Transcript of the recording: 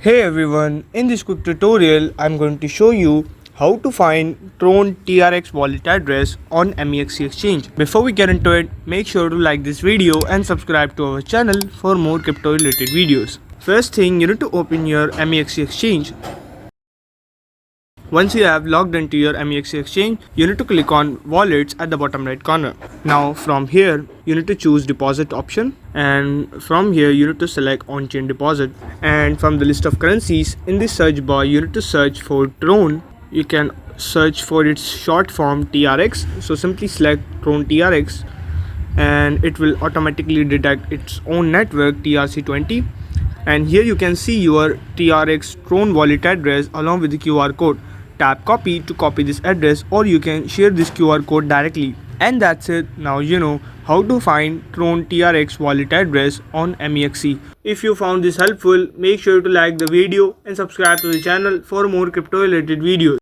Hey everyone, in this quick tutorial I'm going to show you how to find Tron TRX wallet address on Mexc exchange. Before we get into it, make sure to like this video and subscribe to our channel for more crypto related videos. First thing, you need to open your Mexc exchange. Once you have logged into your Mexc exchange, you need to click on wallets at the bottom right corner. Now from here, you need to choose deposit option, and from here you need to select on-chain deposit, and from the list of currencies in this search bar you need to search for Tron. You can search for its short form TRX, so simply select Tron TRX and it will automatically detect its own network TRC20, and here you can see your TRX Tron wallet address along with the QR code. Tap copy to copy this address, or you can share this QR code directly. And that's it. Now you know how to find Tron TRX wallet address on Mexc. If you found this helpful, make sure to like the video and subscribe to the channel for more crypto related videos.